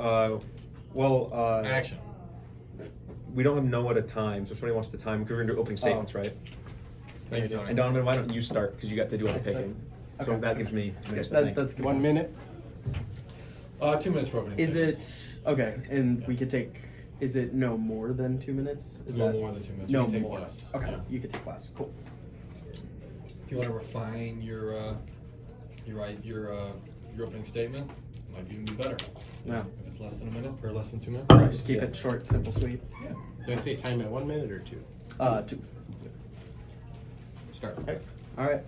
Action. We don't know at a time, so if somebody wants to time, because we're going to do opening statements, right? Thank you, Tony. And Donovan, why don't you start, because you got to do all the picking. So Okay. that gives me 2 minutes to think. That's good. 1 minute. 2 minutes for opening Is statements. it okay? And we could take. Is it no more than 2 minutes? Is No that more than 2 minutes. no You can take more? less. Okay, Yeah. you could take less. Cool. If you want to refine your opening statement, might even be better. Yeah. If it's less than a minute or less than 2 minutes. Just keep it short, simple, sweet. Yeah. Did I say time at 1 minute or 2? 2. Start. All right.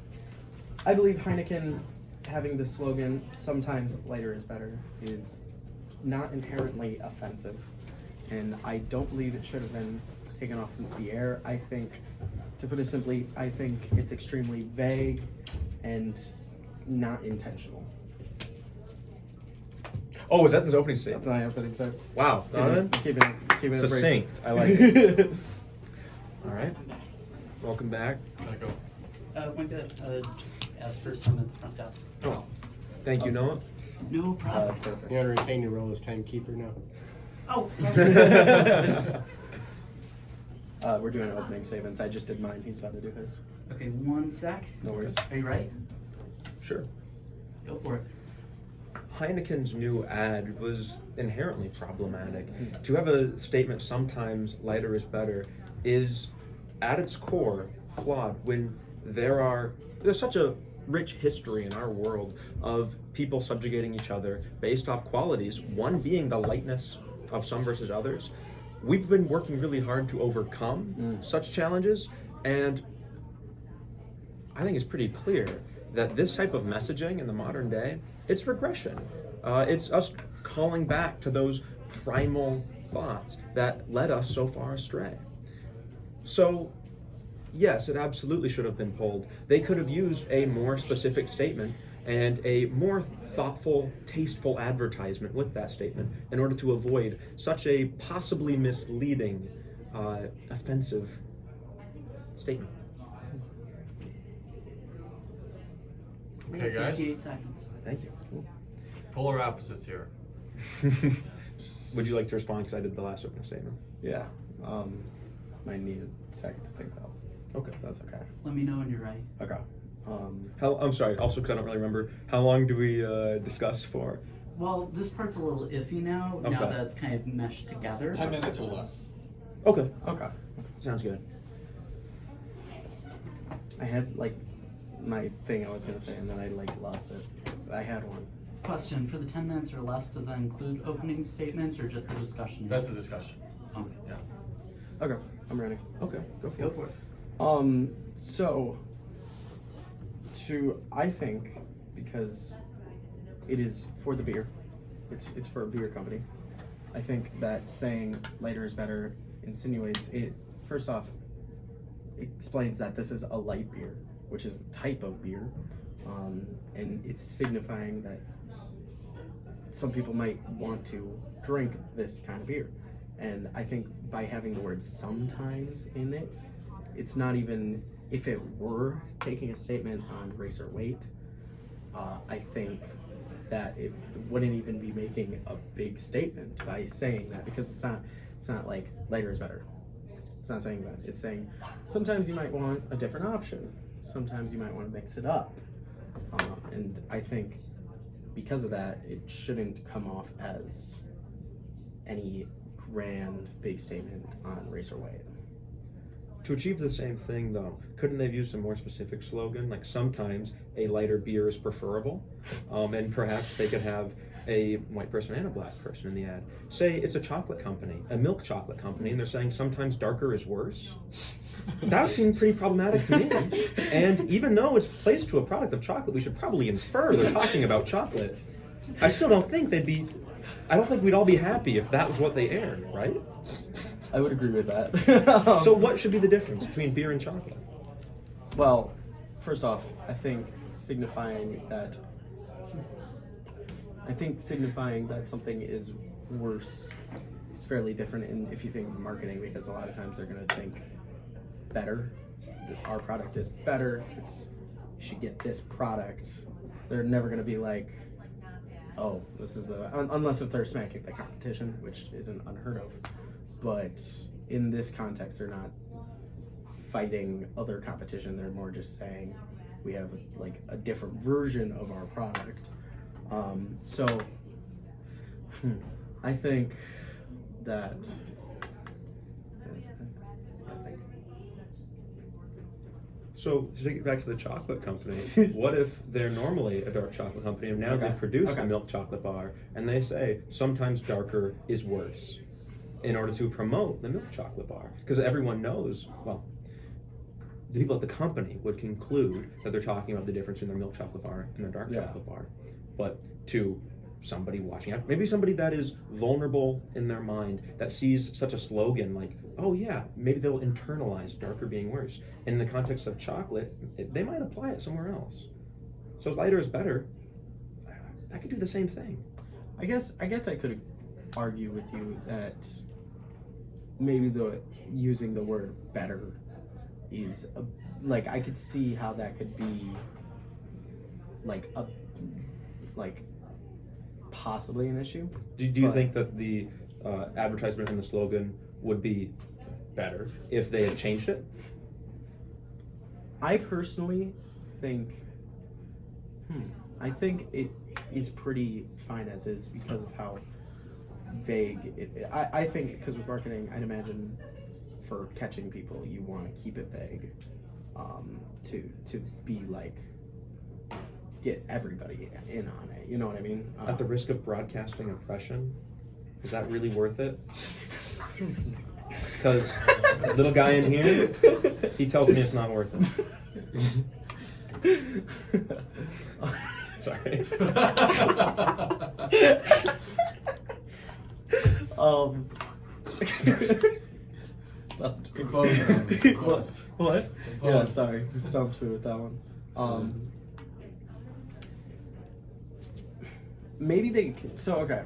I believe Heineken having the slogan "Sometimes lighter is better" is not inherently offensive, and I don't believe it should have been taken off the air. I think, to put it simply, I think it's extremely vague and not intentional. Oh, was that this opening statement? That's my opening set. Wow, Donovan? Keep it Succinct. I like it. All right. I'm back. Welcome back. Gotta go. Went good. Just asked for some at the front desk. Oh, thank you, Noah. No problem. That's perfect. You want to retain your role as timekeeper now? Oh, We're doing opening statements. I just did mine. He's about to do his. okay, 1 sec. No worries. Are you ready? Sure. Go for it. Heineken's new ad was inherently problematic. To have a statement, sometimes lighter is better, is at its core flawed when there's such a rich history in our world of people subjugating each other based off qualities, one being the lightness of some versus others. We've been working really hard to overcome such challenges, and I think it's pretty clear that this type of messaging in the modern day, it's regression. It's us calling back to those primal thoughts that led us so far astray. So, yes, it absolutely should have been pulled. They could have used a more specific statement and a more thoughtful, tasteful advertisement with that statement in order to avoid such a possibly misleading, offensive statement. Okay, guys. 58 seconds. Thank you. Polar opposites here. Would you like to respond, because I did the last opening statement? Yeah. Might need a second to think though. Okay. If that's okay. Let me know when you're ready. Okay. I'm sorry, also because I don't really remember, how long do we discuss for? Well, this part's a little iffy now, Okay. now that it's kind of meshed together. 10 minutes or less. Okay, Okay. sounds good. I had like my thing I was gonna say, and then I like lost it. I had one. Question, for the 10 minutes or less, does that include opening statements or just the discussion? That's the discussion. Okay, Yeah. Okay, I'm ready. Okay, go for go it. for it. So I think, because it is for the beer, it's for a beer company. I think that saying lighter is better insinuates it. First off, it explains that this is a light beer, which is a type of beer, and it's signifying that some people might want to drink this kind of beer. And I think by having the word sometimes in it, it's not even, if it were taking a statement on race or weight, I think that it wouldn't even be making a big statement by saying that, because it's not like lighter is better. It's not saying that. It's saying sometimes you might want a different option. Sometimes you might want to mix it up. And I think because of that, it shouldn't come off as any grand big statement on race or weight. To achieve the same thing, though, couldn't they have used a more specific slogan, like sometimes a lighter beer is preferable, and perhaps they could have a white person and a black person in the ad. Say it's a chocolate company, a milk chocolate company, and they're saying sometimes darker is worse. That would seem pretty problematic to me. And even though it's placed to a product of chocolate, we should probably infer they're talking about chocolate. I still don't think I don't think we'd all be happy if that was what they aired, right? I would agree with that. So what should be the difference between beer and chocolate? Well, first off, I think signifying that something is worse is fairly different if you think marketing, because a lot of times they're going to think better. Our product is better. You should get this product. They're never going to be like, oh, this is the unless if they're smacking the competition, which isn't unheard of. But in this context, they're not fighting other competition. They're more just saying we have like a different version of our product. So I think that So to take it back to the chocolate company, what if they're normally a dark chocolate company and now Okay. they've produced Okay. a milk chocolate bar and they say sometimes darker is worse in order to promote the milk chocolate bar? Because everyone knows, well, the people at the company would conclude that they're talking about the difference in their milk chocolate bar and their dark Yeah. chocolate bar. But to somebody watching out, maybe somebody that is vulnerable in their mind, that sees such a slogan like, oh yeah, maybe they'll internalize darker being worse. In the context of chocolate, they might apply it somewhere else. So if lighter is better, I could do the same thing. I guess I could argue with you that maybe using the word better is like I could see how that could be like possibly an issue. Do you But- think that the advertisement and the slogan would be better if they had changed it? I personally think I think it is pretty fine as is because of how vague I think because with marketing, I'd imagine for catching people, you want to keep it vague, to be like get everybody in on it. You know what I mean? At the risk of broadcasting oppression, is that really worth it? Because little guy in here, he tells me it's not worth it. Sorry. Stumped. Close. What? Yeah, Close. sorry, stumped me with that one. Maybe they. So okay.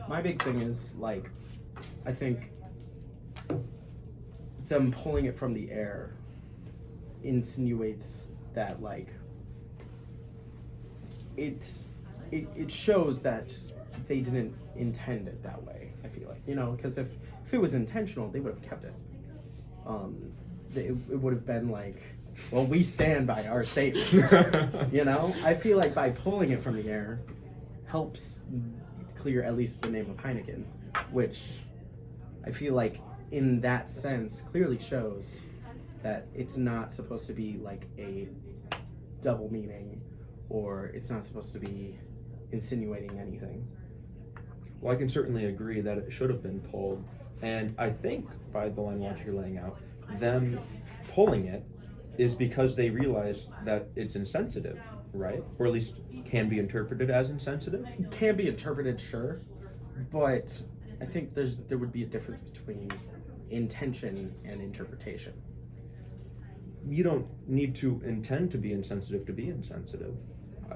My big thing is like, I think them pulling it from the air insinuates that like it shows that they didn't intend it that way. I feel like, you know, because if it was intentional, they would have kept it. It would have been like, well, we stand by our statement. You know, I feel like by pulling it from the air helps clear at least the name of Heineken, which I feel like in that sense clearly shows that it's not supposed to be like a double meaning, or it's not supposed to be insinuating anything. Well, I can certainly agree that it should have been pulled, and I think by the line you're laying out, them pulling it is because they realize that it's insensitive, right? Or at least can be interpreted as insensitive. It can be interpreted, sure, but I think there would be a difference between intention and interpretation. You don't need to intend to be insensitive to be insensitive.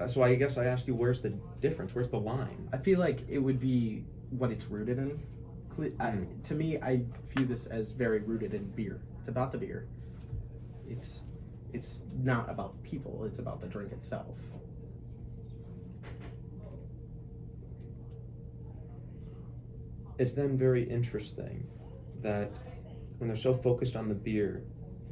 So I guess I ask you, where's the difference? Where's the line? I feel like it would be what it's rooted in. To me, I view this as very rooted in beer. It's about the beer. It's not about people. It's about the drink itself. It's then very interesting that when they're so focused on the beer,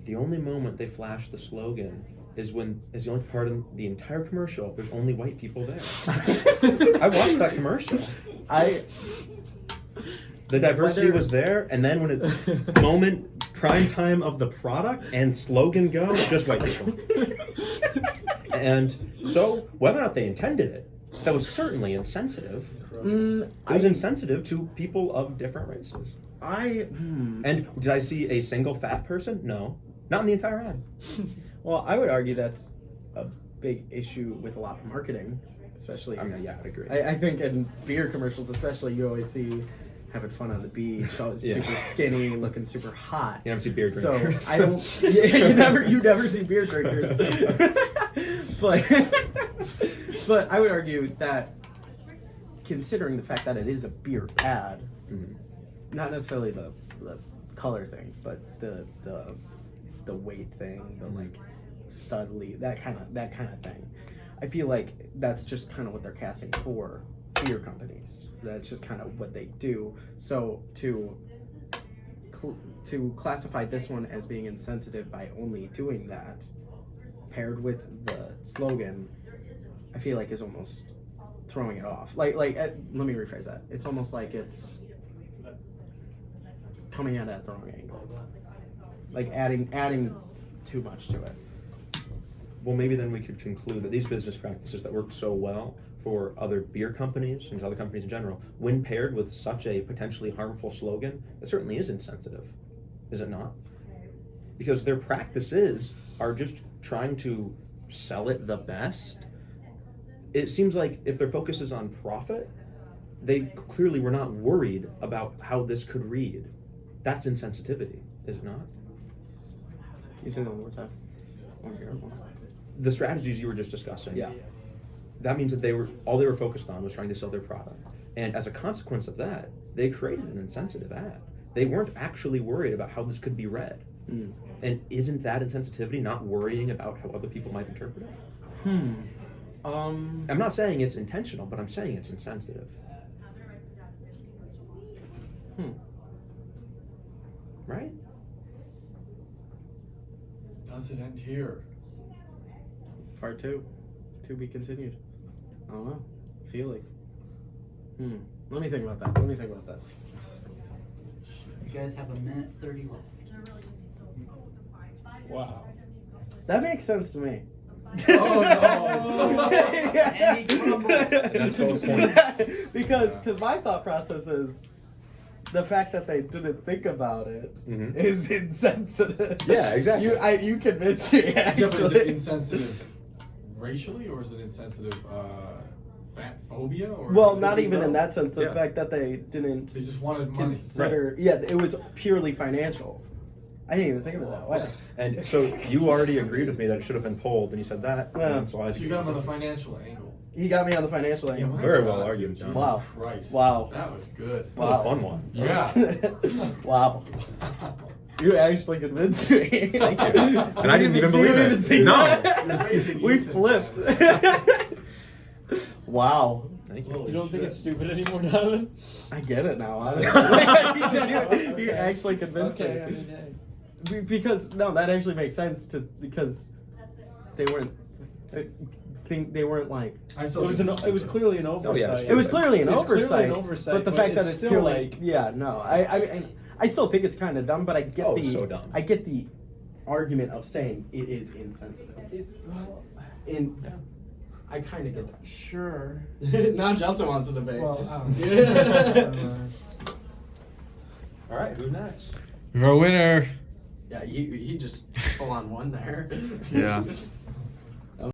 the only moment they flash the slogan is the only part of the entire commercial. There's only white people there. I watched that commercial. The diversity was there, and then when it's prime time of the product and slogan go, just white people. And so, whether or not they intended it, that was certainly insensitive. It was insensitive to people of different races. And did I see a single fat person? No. Not in the entire ad. Well, I would argue that's a big issue with a lot of marketing, especially. I mean, yeah, I'd agree. I think in beer commercials, especially, you always see having fun on the beach, always super skinny, looking super hot. You never see beer drinkers. So I don't. Yeah, you never see beer drinkers. But I would argue that, considering the fact that it is a beer ad, not necessarily the color thing, but the weight thing, the like studly, that kind of thing. I feel like that's just kind of what they're casting for beer companies. That's just kind of what they do. So to classify this one as being insensitive by only doing that, paired with the slogan, I feel like is almost throwing it off. Let me rephrase that. It's almost like it's coming at it at the wrong angle. Like adding too much to it. Well, maybe then we could conclude that these business practices that work so well for other beer companies and other companies in general, when paired with such a potentially harmful slogan, it certainly is insensitive, is it not? Because their practices are just trying to sell it the best. It seems like if their focus is on profit, they clearly were not worried about how this could read. That's insensitivity, is it not? Can you say that one more time? The strategies you were just discussing. Yeah. That means that all they were focused on was trying to sell their product. And as a consequence of that, they created an insensitive ad. They weren't actually worried about how this could be read. Mm. And isn't that insensitivity, not worrying about how other people might interpret it? I'm not saying it's intentional, but I'm saying it's insensitive. Right? Does it end here? Part 2. To be continued. I don't know. Feeling. Let me think about that. You guys have a minute 30 left. Wow. That makes sense to me. Oh no! And he crumbles. That's both points. Because my thought process is the fact that they didn't think about it is insensitive. Yeah, exactly. You convinced me. Yeah, but is it Actually, insensitive racially, or is it insensitive fat phobia? Or well, is it not even in both? that sense. The Yeah. fact that they didn't They just wanted money. consider. Yeah, it was purely financial. I didn't even think of it that way. And so you already agreed with me that it should have been polled, and you said that. Yeah. And so I So you got him on the financial angle. He got me on the financial angle. my Very God, well dude, argued, Jesus John. Wow. Christ. Wow. That was good. It was a fun one. Yeah. Wow. You actually convinced me. Thank you. And I didn't even believe it. think No. that? We flipped. Wow. Thank you. Holy You don't think shit. it's stupid anymore, Donovan? I get it now. Honestly. You actually convinced Okay, I me. mean, hey. Because no, that actually makes sense because they weren't. They weren't like. It was clearly an oversight. It was clearly an It was clearly oversight. an oversight, But the fact that it's it's still purely like yeah, no, I still think it's kind of dumb, but I get so dumb. I get the argument of saying it is insensitive. I kind of get that. sure. Now Justin wants to debate. Well, I don't know. All right, who's next? You're a winner. Yeah, he just full on won there. Yeah.